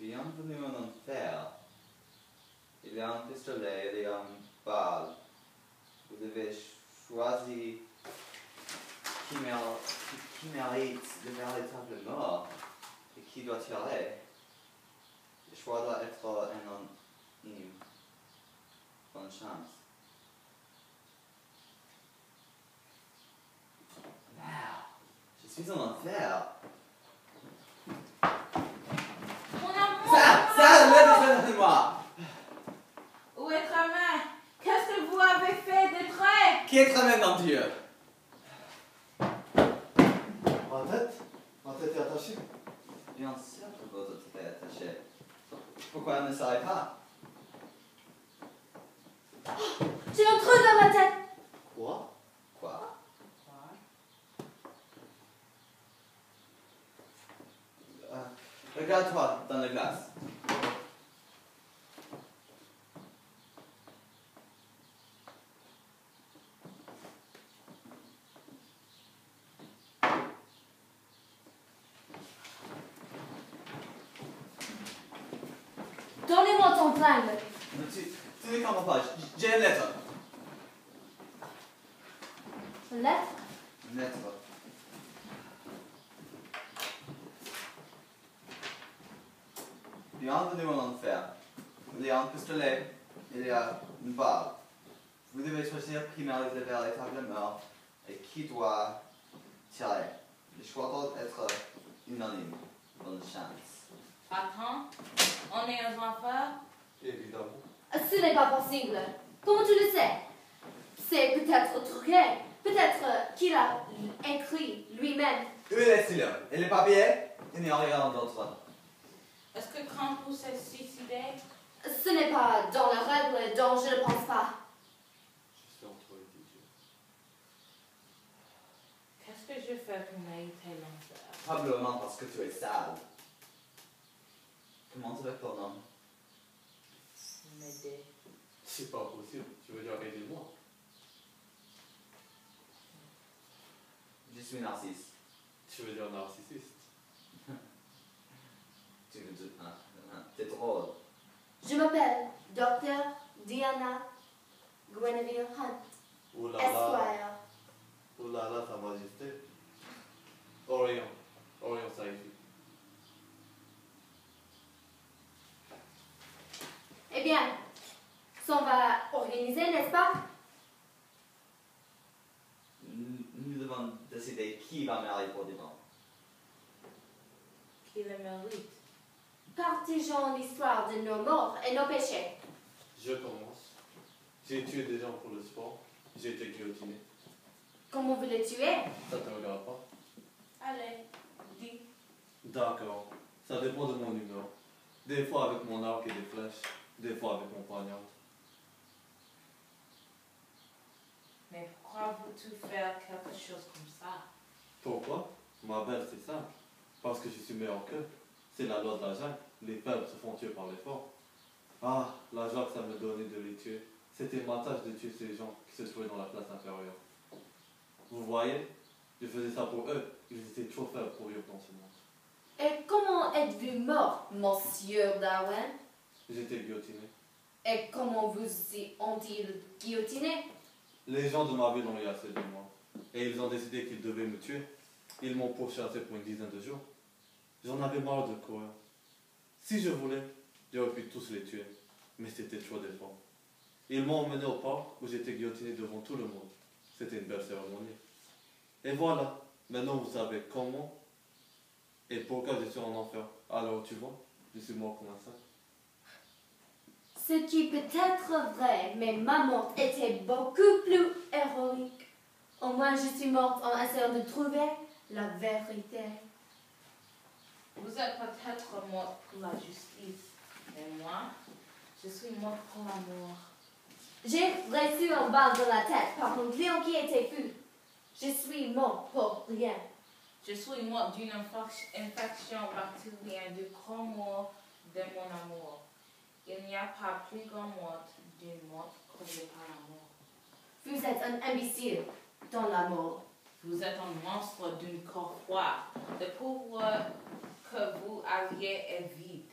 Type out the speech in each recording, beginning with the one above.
Bienvenue en enfer. Il y a un pistolet, il y a une balle. Vous devez choisir qui mérite le véritable mort et qui doit tirer. Le choix doit être anonyme. Bonne chance. Merde, je suis en enfer. Mon amour! Ça, moi. Où est ta main? Qu'est-ce que vous avez fait des traits? Qui est très dans Dieu? Ma tête est attachée. Bien sûr que votre tête est attachée. Pourquoi elle ne s'arrête pas? J'ai un trou dans ma tête. Quoi? Quoi? Regarde-toi dans la glace. Donnez-moi ton flingue. Tu ne comprends pas. J'ai une lettre. Une lettre? Une lettre. Bienvenue en enfer. Il y a un pistolet, il y a une balle. Vous devez choisir qui mérite le véritable mort et qui doit tirer. Le choix doit être unanime. Bonne chance. Attends, on est aux enfers? Évidemment. Ce n'est pas possible. Comment tu le sais? C'est peut-être truqué. Peut-être qu'il a écrit lui-même. Où est le stylo? Et les papiers? Il n'y a rien d'autre. Est-ce que Krampus s'est suicidé? Ce n'est pas dans la règle dont je ne pense pas. Je suis entre les dieux. Qu'est-ce que je fais pour mériter l'enfer? Probablement parce que tu es sale. Comment s'appelle ton nom? M'aider. C'est pas possible. Tu veux dire aidez-moi? Je suis Narcisse. Tu veux dire narcissiste? C'est drôle. Je m'appelle Dr. Diana Guinevere Hunt, Ouh là là. Esquire. Ouh là là, Sa Majesté. Orient. Orient, ça ici. Eh bien, on va organiser, n'est-ce pas? Nous devons décider qui va mourir pour demain. Qui le mérite? Partageons l'histoire de nos morts et nos péchés. Je commence. J'ai tué des gens pour le sport. J'ai été guillotiné. Comment vous le tuez? Ça te regarde pas? Allez, dis. D'accord. Ça dépend de mon humeur. Des fois avec mon arc et des flèches. Des fois avec mon poignard. Mais pourquoi veux-tu faire quelque chose comme ça? Pourquoi? Ma belle, c'est simple. Parce que je suis meilleur qu'eux. C'est la loi de la jungle. Les faibles se font tuer par les forts. Ah, la joie que ça me donnait de les tuer. C'était ma tâche de tuer ces gens qui se trouvaient dans la classe inférieure. Vous voyez? Je faisais ça pour eux. Ils étaient trop faibles pour vivre dans ce monde. Et comment êtes-vous mort, monsieur Darwin? J'étais guillotiné. Et comment vous ont-ils guillotiné? Les gens de ma ville ont eu assez de moi. Et ils ont décidé qu'ils devaient me tuer. Ils m'ont pourchassé pour une dizaine de jours. J'en avais marre de courir. Si je voulais, j'aurais pu tous les tuer. Mais c'était trop d'efforts. Ils m'ont emmené au parc où j'étais guillotiné devant tout le monde. C'était une belle cérémonie. Et voilà, maintenant vous savez comment et pourquoi je suis en enfer. Alors tu vois, je suis mort comme un sac. Ce qui peut être vrai, mais ma mort était beaucoup plus héroïque. Au moins, je suis morte en essayant de trouver la vérité. Vous êtes peut-être mort pour la justice, mais moi, je suis mort pour l'amour. J'ai reçu un balle dans la tête par mon client qui était fou. Je suis mort pour rien. Je suis mort d'une infection bactérienne de grand mort de mon amour. Il n'y a pas plus grand mort d'une mort causée par l'amour. Vous êtes un imbécile dans la mort. Vous êtes un monstre d'une corps froid. Le pouvoir que vous aviez est vide.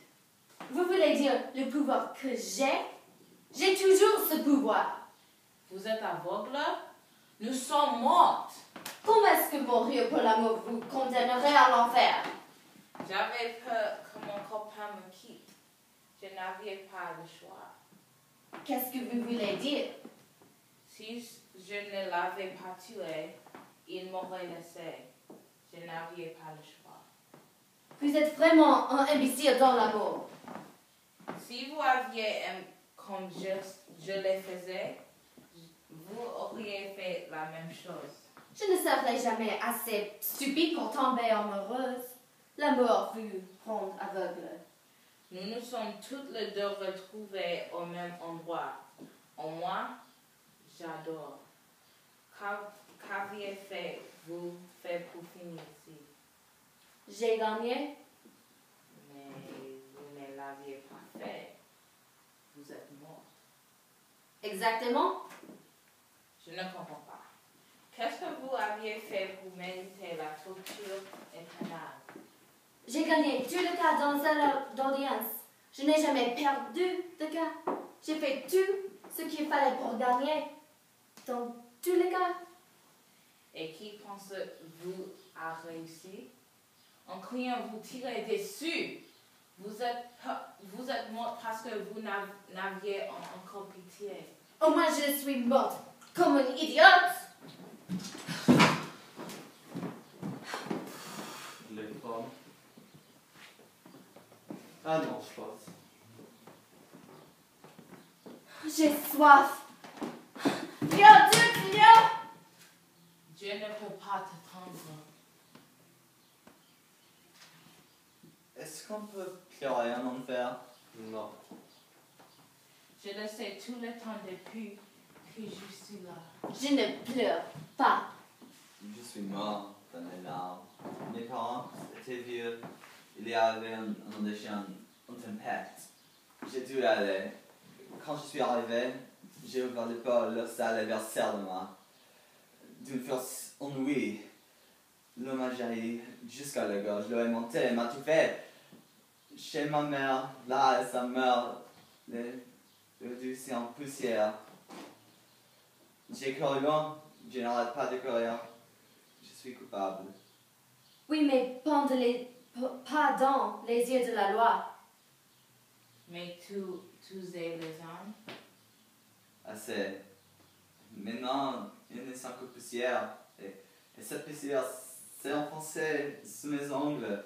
Vous voulez dire le pouvoir que j'ai? J'ai toujours ce pouvoir. Vous êtes aveugle? Nous sommes mortes. Comment est-ce que mourir pour l'amour vous condamnerait à l'enfer? J'avais peur que mon copain me quitte. Je n'avais pas le choix. Qu'est-ce que vous voulez dire? Si je ne l'avais pas tué, il m'aurait laissé. Je n'avais pas le choix. Vous êtes vraiment un imbécile dans l'amour. Si vous aviez comme je le faisais, vous auriez fait la même chose. Je ne serai jamais assez stupide pour tomber amoureuse. L'amour vous rend aveugle. Nous nous sommes toutes les deux retrouvées au même endroit. En moi, j'adore. Qu'aviez-vous fait pour finir ici? J'ai gagné. Mais vous ne l'aviez pas fait. Vous êtes morte. Exactement. Je ne comprends pas. Qu'est-ce que vous aviez fait pour mériter la torture éternelle? J'ai gagné tout le cas dans cette audience. Je n'ai jamais perdu de cas. J'ai fait tout ce qu'il fallait pour gagner. Dans tous les cas. Et qui pense-vous a réussi? En criant, vous tirez dessus. Vous êtes morte parce que vous n'aviez encore pitié. Au moins je suis morte comme une idiote. Les femmes. Ah non, je pense. J'ai soif. Viens, Dieu, viens. Dieu ne peut pas t'attendre. Est-ce qu'on peut pleurer en enfer? Non. Je le sais tout le temps depuis que je suis là. Je ne pleure pas. Je suis mort dans les larmes. Mes parents étaient vieux. Il y avait un déchet, une tempête. J'ai dû y aller. Quand je suis arrivé, j'ai ouvert les portes, l'eau salée versée de moi. D'une force inouïe, l'eau m'a jailli jusqu'à la gorge. L'eau est montée, m'a étouffé. Chez ma mère, là, et sa meurt. Les deux c'est en poussière. J'ai couru loin, je n'arrête pas de courir. Je suis coupable. Oui, mais pas dans les yeux de la loi. Mais tous et les hommes, Assez. Maintenant, il ne sent que poussière. Et cette poussière s'est enfoncée sous mes ongles.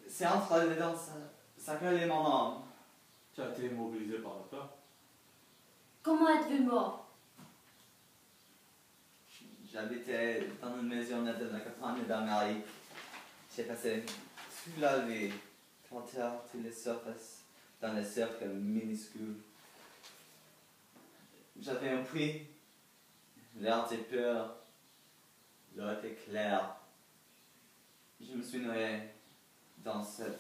C'est entre les dents, ça colle mon âme. Tu as été immobilisé par la peur. Comment êtes-vous mort? J'habitais dans une maisonnette de la campagne d'Amérique. J'ai passé toute la vie, à terre, toutes les surfaces, dans les cercles minuscules. J'avais un puits, l'air était pur, l'eau était claire. Je me suis noyé dans cette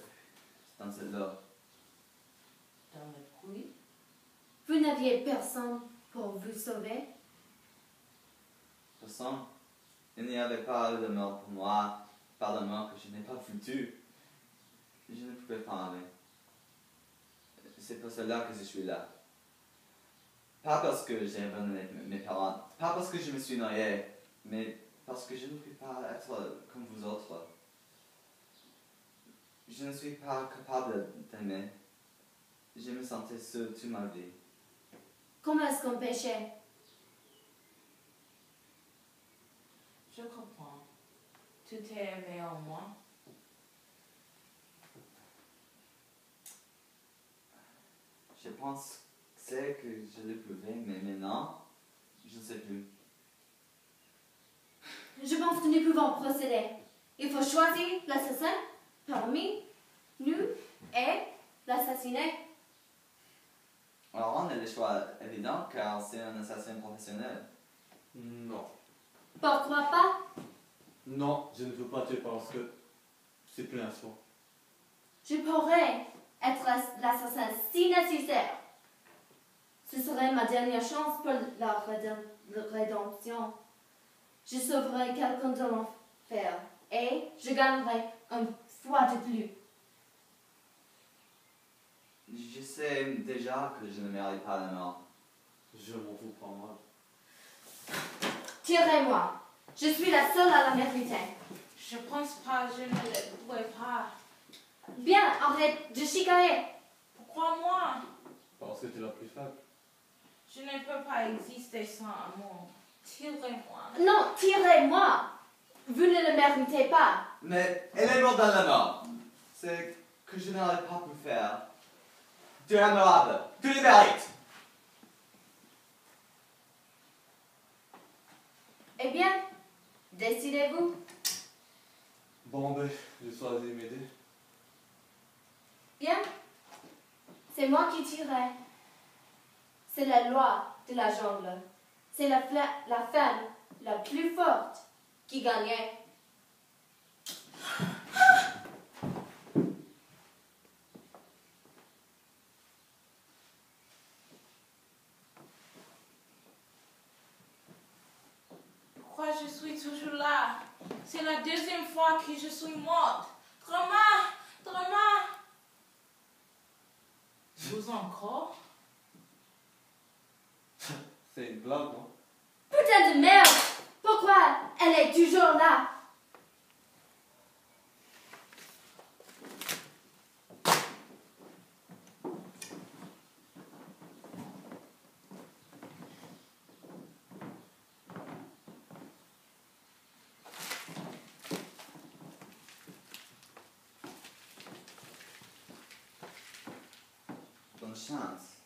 eau. dans le puits, Vous n'aviez personne pour vous sauver? Personne. Il n'y avait pas de mort pour moi, pas de mort que je n'ai pas foutu. Je ne pouvais pas aller. C'est pour cela que je suis là. Pas parce que j'ai abandonné mes parents, pas parce que je me suis noyé, mais parce que je ne peux pas être comme vous autres. Je ne suis pas capable d'aimer. Je me sentais seul toute ma vie. Comment est-ce qu'on péchait? je comprends. Tout est aimé en moi. Je pense que je le pouvais, mais maintenant, je ne sais plus. Je pense que nous pouvons procéder. Il faut choisir l'assassin parmi nous et l'assassiné. Alors on a le choix évident car c'est un assassin professionnel. Non. Pourquoi pas? Non, je ne veux pas tuer parce que c'est plus un choix. Je pourrais être l'assassin si nécessaire. Ce serait ma dernière chance pour la rédemption. Je sauverai quelqu'un de l'enfer et je gagnerai une fois de plus. Je sais déjà que je ne mérite pas la mort. Je m'en fous pas mal. Tirez-moi. Je suis la seule à la mériter. Je pense pas, je ne le pourrais pas. Bien, arrête de chicaner. Pourquoi moi? Parce que tu es la plus faible. Je ne peux pas exister sans amour. Tirez-moi. Non, tirez-moi. Vous ne le méritez pas. Mais elle est morte dans la mort. C'est que je n'aurais pas pu faire. Tu es admirable. Tu le mérites. Eh bien, décidez-vous. Bon, ben, je choisis m'aider. Bien, c'est moi qui tirerai. C'est la loi de la jungle. C'est la femme la plus forte qui gagnait. Pourquoi je suis toujours là? C'est la deuxième fois que je suis morte. Drama! Drama! Vous encore? C'est une blague, non? Putain de merde! Pourquoi elle est toujours là? Bonne chance.